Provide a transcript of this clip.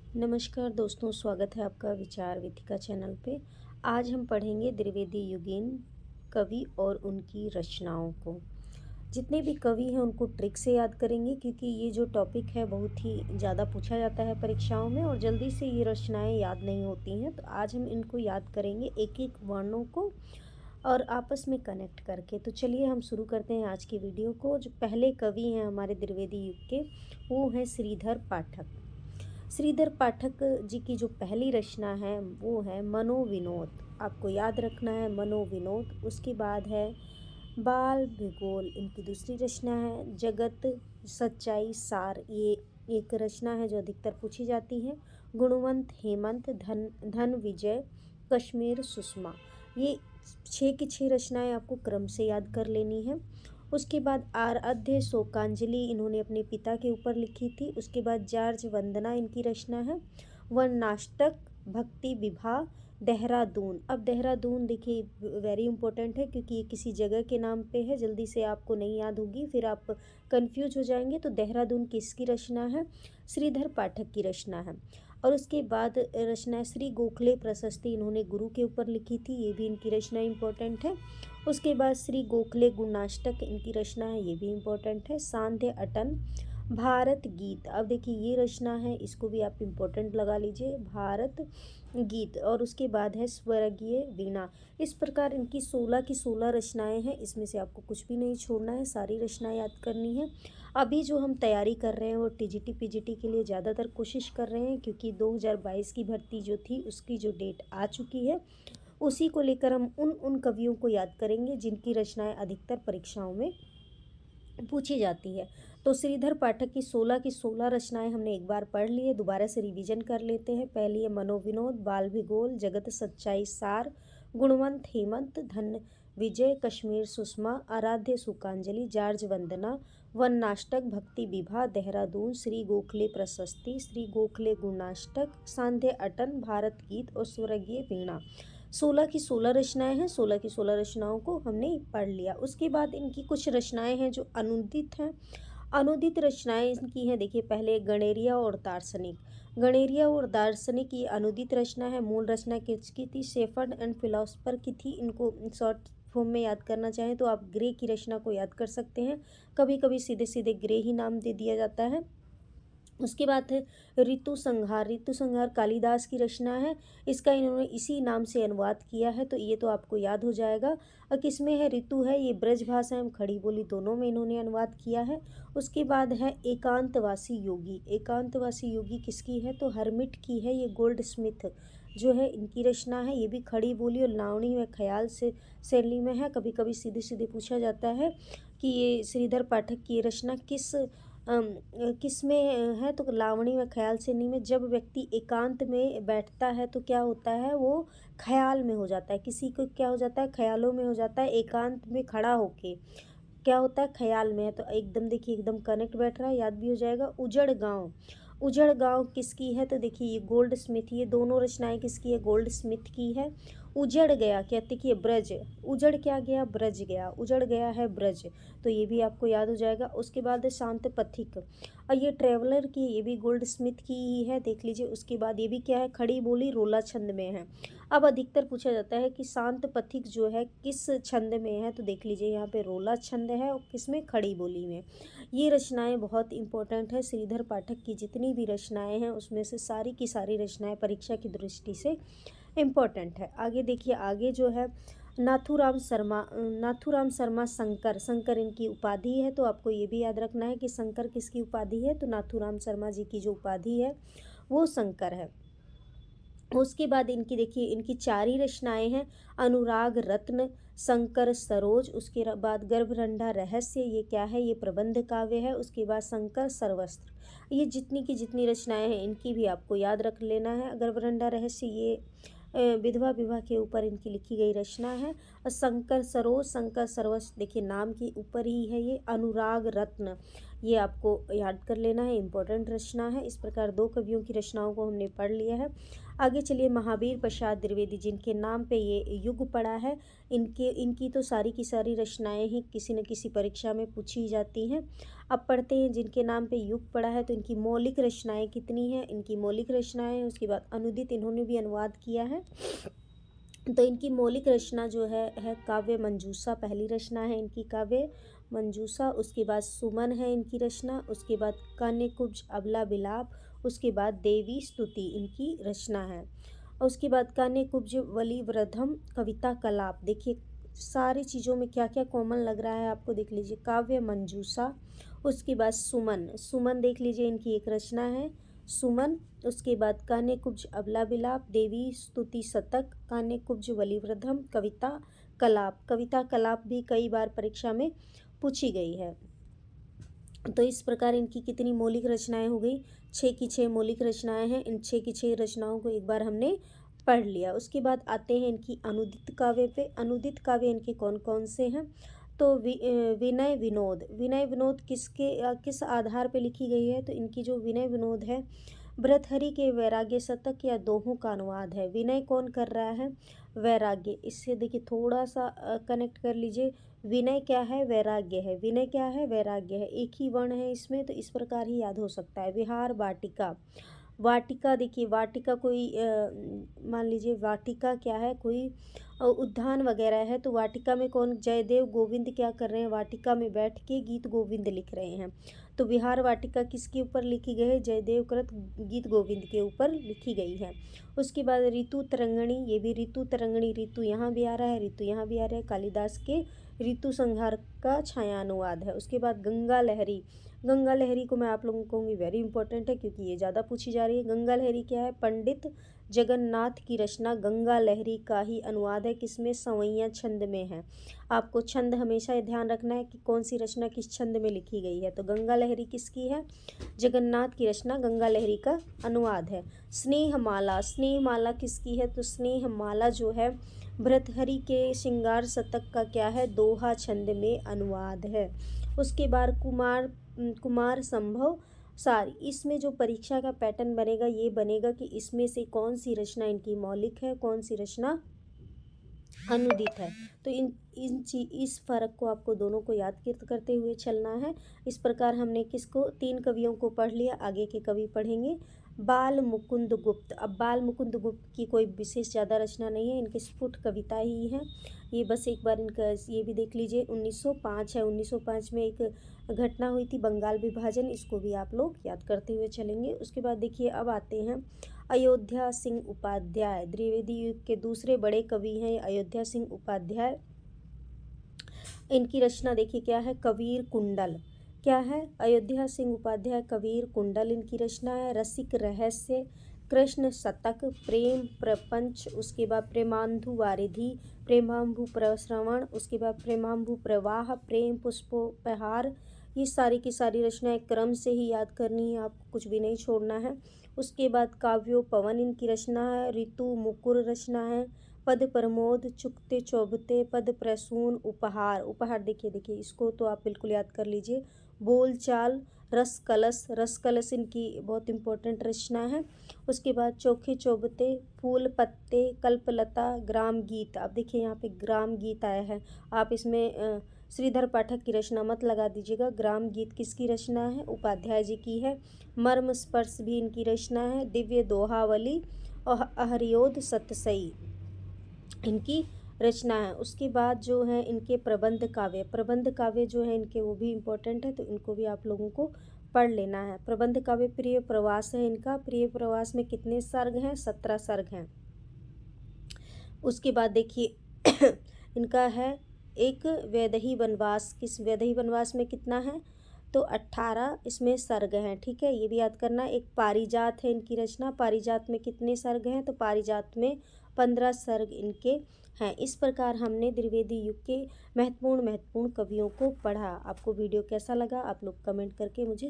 नमस्कार दोस्तों, स्वागत है आपका विचार वेदिका चैनल पे। आज हम पढ़ेंगे द्विवेदी युगीन कवि और उनकी रचनाओं को। जितने भी कवि हैं उनको ट्रिक से याद करेंगे, क्योंकि ये जो टॉपिक है बहुत ही ज़्यादा पूछा जाता है परीक्षाओं में और जल्दी से ये रचनाएं याद नहीं होती हैं। तो आज हम इनको याद करेंगे एक एक वर्णों को और आपस में कनेक्ट करके। तो चलिए हम शुरू करते हैं आज की वीडियो को। जो पहले कवि हैं हमारे द्विवेदी युग के, वो हैं श्रीधर पाठक। श्रीधर पाठक जी की जो पहली रचना है वो है मनोविनोद। आपको याद रखना है मनोविनोद। उसके बाद है बाल भूगोल, इनकी दूसरी रचना है। जगत सच्चाई सार, ये एक रचना है जो अधिकतर पूछी जाती है। गुणवंत हेमंत, धन विजय, कश्मीर सुषमा, ये 6 की 6 रचनाएं आपको क्रम से याद कर लेनी है। उसके बाद आराध्य शोकांजलि इन्होंने अपने पिता के ऊपर लिखी थी। उसके बाद जार्ज वंदना इनकी रचना है। वन नाटक भक्ति विभा, देहरादून। अब देहरादून देखिए वेरी इंपॉर्टेंट है, क्योंकि ये किसी जगह के नाम पे है, जल्दी से आपको नहीं याद होगी, फिर आप कंफ्यूज हो जाएंगे। तो देहरादून किसकी रचना है? श्रीधर पाठक की रचना है। और उसके बाद रचना श्री गोखले प्रशस्ति इन्होंने गुरु के ऊपर लिखी थी, ये भी इनकी रचना इंपॉर्टेंट है। उसके बाद श्री गोखले गुणाष्टक इनकी रचना है, ये भी इम्पोर्टेंट है। सांध्य अटन, भारत गीत। अब देखिए ये रचना है, इसको भी आप इम्पोर्टेंट लगा लीजिए, भारत गीत। और उसके बाद है स्वर्गीय वीणा। इस प्रकार इनकी 16 की 16 रचनाएं हैं, इसमें से आपको कुछ भी नहीं छोड़ना है, सारी रचनाएं याद करनी है। अभी जो हम तैयारी कर रहे हैं वो टीजीटी पीजीटी के लिए ज़्यादातर कोशिश कर रहे हैं, क्योंकि 2022 की भर्ती जो थी उसकी जो डेट आ चुकी है, उसी को लेकर हम उन कवियों को याद करेंगे जिनकी रचनाएं अधिकतर परीक्षाओं में पूछी जाती है। तो श्रीधर पाठक की 16 की 16 रचनाएं हमने एक बार पढ़ ली है, दोबारा से रिवीजन कर लेते हैं। पहली है मनोविनोद, बाल भूगोल, जगत सच्चाई सार, गुणवंत हेमंत, धन विजय, कश्मीर सुषमा, आराध्य शोकांजलि, जार्ज वंदना, वन नाटक भक्ति विभा, देहरादून, श्री गोखले प्रशस्ति, श्री गोखले गुणाष्टक, सांध्य अटन, भारत गीत और स्वर्गीय वीणा। 16 की 16 रचनाएं हैं, 16 की 16 रचनाओं को हमने पढ़ लिया। उसके बाद इनकी कुछ रचनाएं हैं जो अनुदित हैं। अनुदित रचनाएं इनकी हैं, देखिए पहले गणेरिया और दार्शनिक। गणेरिया और दार्शनिक ये अनुदित रचना है। मूल रचना किसकी थी? शेफर्ड एंड फिलोसफर की थी। इनको शॉर्ट फॉर्म में याद करना चाहें तो आप ग्रे की रचना को याद कर सकते हैं, कभी कभी सीधे सीधे ग्रे ही नाम दे दिया जाता है। उसके बाद है ऋतु संहार। ऋतु संहार कालिदास की रचना है, इसका इन्होंने इसी नाम से अनुवाद किया है, तो ये तो आपको याद हो जाएगा। और किसमें है? ऋतु है, ये ब्रज भाषा एवं खड़ी बोली दोनों में इन्होंने अनुवाद किया है। उसके बाद है एकांतवासी योगी। एकांतवासी योगी किसकी है? तो हरमिट की है, ये गोल्ड स्मिथ जो है इनकी रचना है। ये भी खड़ी बोली और लावणी व ख्याल से शैली में है। कभी कभी सीधे सीधे पूछा जाता है कि ये श्रीधर पाठक की रचना किस में है? तो लावणी व ख्याल शैली में। जब व्यक्ति एकांत में बैठता है तो क्या होता है? वो ख्याल में हो जाता है, किसी को क्या हो जाता है? ख्यालों में हो जाता है। एकांत में खड़ा होके क्या होता है? ख्याल में है। तो एकदम देखिए एकदम कनेक्ट बैठ रहा है, याद भी हो जाएगा। उजड़ गांव। उजड़ गांव किसकी है? तो देखिए ये गोल्ड स्मिथ, ये दोनों रचनाएं किसकी है? गोल्ड स्मिथ की है। उजड़ गया क्या? देखिए ब्रज, उजड़ क्या गया? ब्रज गया, उजड़ गया है ब्रज, तो ये भी आपको याद हो जाएगा। उसके बाद है शांत पथिक, और ये ट्रेवलर की, ये भी गोल्ड स्मिथ की ही है, देख लीजिए। उसके बाद ये भी क्या है? खड़ी बोली रोला छंद में है। अब अधिकतर पूछा जाता है कि शांत पथिक जो है किस छंद में है, तो देख लीजिए यहाँ पे रोला छंद है और किसमें? खड़ी बोली में। ये रचनाएं बहुत इंपॉर्टेंट है। श्रीधर पाठक की जितनी भी रचनाएं हैं उसमें से सारी की सारी रचनाएं परीक्षा की दृष्टि से इम्पोर्टेंट है। आगे देखिए, आगे जो है नाथूराम शर्मा। नाथूराम शर्मा शंकर, शंकर इनकी उपाधि है, तो आपको ये भी याद रखना है कि शंकर किसकी उपाधि है? तो नाथूराम शर्मा जी की जो उपाधि है वो शंकर है। उसके बाद इनकी देखिए इनकी 4 ही रचनाएं हैं। अनुराग रत्न, शंकर सरोज, उसके बाद गर्भरंडा रहस्य, ये क्या है? ये प्रबंध काव्य है। उसके बाद शंकर सर्वस्त्र। ये जितनी की जितनी रचनाएं हैं इनकी भी आपको याद रख लेना है। गर्भरंडा रहस्य ये विधवा विवाह के ऊपर इनकी लिखी गई रचना है। और शंकर सरोज, शंकर सर्वस्त्र देखिए नाम के ऊपर ही है ये। अनुराग रत्न ये आपको याद कर लेना है, इम्पोर्टेंट रचना है। इस प्रकार 2 कवियों की रचनाओं को हमने पढ़ लिया है। आगे चलिए, महावीर प्रसाद द्विवेदी जिनके नाम पे ये युग पड़ा है, इनकी तो सारी की सारी रचनाएं ही किसी न किसी परीक्षा में पूछी जाती हैं। अब पढ़ते हैं जिनके नाम पे युग पड़ा है, तो इनकी मौलिक रचनाएं कितनी हैं। इनकी मौलिक रचनाएं, उसके बाद अनुदित इन्होंने भी अनुवाद किया है। तो इनकी मौलिक रचना जो है काव्य मंजूषा, पहली रचना है इनकी काव्य मंजूषा। उसके बाद सुमन है इनकी रचना। उसके बाद कान्यकुब्ज अबला बिलाप। उसके बाद देवी स्तुति इनकी रचना है। और उसके बाद कान्यकुब्ज वलिवृद्धम कविता कलाप। देखिए सारी चीज़ों में क्या क्या कॉमन लग रहा है आपको, देख लीजिए। काव्य मंजूषा, उसके बाद सुमन, सुमन देख लीजिए इनकी एक रचना है सुमन। उसके बाद कान्यकुब्ज अबला बिलाप, देवी स्तुति शतक, कान्यकुब्ज वलिवृद्धम, कविता कलाप। कविता कलाप भी कई बार परीक्षा में पूछी गई है। तो इस प्रकार इनकी कितनी मौलिक रचनाएं हो गई, 6 की 6 मौलिक रचनाएं हैं। इन 6 की 6 रचनाओं को एक बार हमने पढ़ लिया। उसके बाद आते हैं इनकी अनुदित काव्य पे। अनुदित काव्य इनके कौन कौन से हैं, तो विनय विनोद। विनय विनोद किस आधार पे लिखी गई है, तो इनकी जो विनय विनोद है भर्तृहरि के वैराग्य शतक या दोहों का अनुवाद है। विनय कौन कर रहा है, वैराग्य। इससे देखिए थोड़ा सा कनेक्ट कर लीजिए, विनय क्या है, वैराग्य है। विनय क्या है, वैराग्य है, एक ही वर्ण है इसमें, तो इस प्रकार ही याद हो सकता है। विहार वाटिका, वाटिका देखिए वाटिका कोई मान लीजिए वाटिका क्या है, कोई उद्यान वगैरह है, तो वाटिका में कौन, जयदेव गोविंद क्या कर रहे हैं, वाटिका में बैठ के गीत गोविंद लिख रहे हैं। तो विहार वाटिका किसके ऊपर लिखी गई है, जयदेव कृत गीत गोविंद के ऊपर लिखी गई है। उसके बाद ऋतु तरंगणी, ये भी ऋतु तरंगणी, ऋतु यहाँ भी आ रहा है, ऋतु यहाँ भी आ रहा है, कालिदास के ऋतु संहार का छायानुवाद है। उसके बाद गंगा लहरी, गंगा लहरी को मैं आप लोगों को कहूँगी वेरी इंपॉर्टेंट है, क्योंकि ये ज़्यादा पूछी जा रही है। गंगा लहरी क्या है, पंडित जगन्नाथ की रचना गंगा लहरी का ही अनुवाद है। किसमें, सवैया छंद में है। आपको छंद हमेशा ये ध्यान रखना है कि कौन सी रचना किस छंद में लिखी गई है। तो गंगा लहरी किसकी है, जगन्नाथ की रचना गंगा लहरी का अनुवाद है। स्नेहमाला, स्नेहमाला किसकी है, तो स्नेहमाला जो है भर्तृहरि के श्रृंगार शतक का क्या है, दोहा छंद में अनुवाद है। उसके बाद कुमार संभव सारी, इसमें जो परीक्षा का पैटर्न बनेगा ये बनेगा कि इसमें से कौन सी रचना इनकी मौलिक है, कौन सी रचना अनुदित है। तो इस फर्क को आपको दोनों को याद करते हुए चलना है। इस प्रकार हमने किसको, 3 कवियों को पढ़ लिया। आगे के कवि पढ़ेंगे बाल मुकुंद गुप्त। अब बाल मुकुंद गुप्त की कोई विशेष ज़्यादा रचना नहीं है, इनकी स्फुट कविता ही है ये। बस एक बार इनका ये भी देख लीजिए, 1905 है। 1905 में एक घटना हुई थी, बंगाल विभाजन, इसको भी आप लोग याद करते हुए चलेंगे। उसके बाद देखिए अब आते हैं अयोध्या सिंह उपाध्याय। द्विवेदी युग के दूसरे बड़े कवि हैं अयोध्या सिंह उपाध्याय। इनकी रचना देखिए क्या है, कबीर कुंडल। क्या है, अयोध्या सिंह उपाध्याय कबीर कुंडल इनकी रचना है। रसिक रहस्य, कृष्ण शतक, प्रेम प्रपंच, उसके बाद प्रेमांधु वारिधि, प्रेमांभु प्रश्रवण, उसके बाद प्रेमांभु प्रवाह, प्रेम पुष्पोपहार। ये सारी की सारी रचनाएं क्रम से ही याद करनी है, आपको कुछ भी नहीं छोड़ना है। उसके बाद काव्यो पवन इनकी रचना है। ऋतु मुकुर रचना है। पद प्रमोद, चुकते चौबते, पद प्रसून, उपहार। उपहार देखिए इसको तो आप बिल्कुल याद कर लीजिए। बोल चाल, रस कलश, रस कलश इनकी बहुत इंपॉर्टेंट रचना है। उसके बाद चोखे चौबते, फूल पत्ते, कल्पलता, ग्राम गीत। अब देखिए यहाँ पे ग्राम गीत आया है, आप इसमें श्रीधर पाठक की रचना मत लगा दीजिएगा। ग्राम गीत किसकी रचना है, उपाध्याय जी की है। मर्म स्पर्श भी इनकी रचना है। दिव्य दोहावली और अहर्योध सतसई इनकी रचना है। उसके बाद जो है इनके प्रबंध काव्य, प्रबंध काव्य जो है इनके वो भी इम्पोर्टेंट है, तो इनको भी आप लोगों को पढ़ लेना है। प्रबंध काव्य प्रिय प्रवास है इनका। प्रिय प्रवास में कितने सर्ग हैं, 17 सर्ग हैं। उसके बाद देखिए इनका है एक वैदेही वनवास। किस वैदेही वनवास में कितना है, तो 18 इसमें सर्ग हैं, ठीक है, ये भी याद करना। एक पारिजात है इनकी रचना। पारिजात में कितने सर्ग हैं, तो पारिजात में 15 सर्ग इनके हैं। इस प्रकार हमने द्विवेदी युग के महत्वपूर्ण कवियों को पढ़ा। आपको वीडियो कैसा लगा आप लोग कमेंट करके मुझे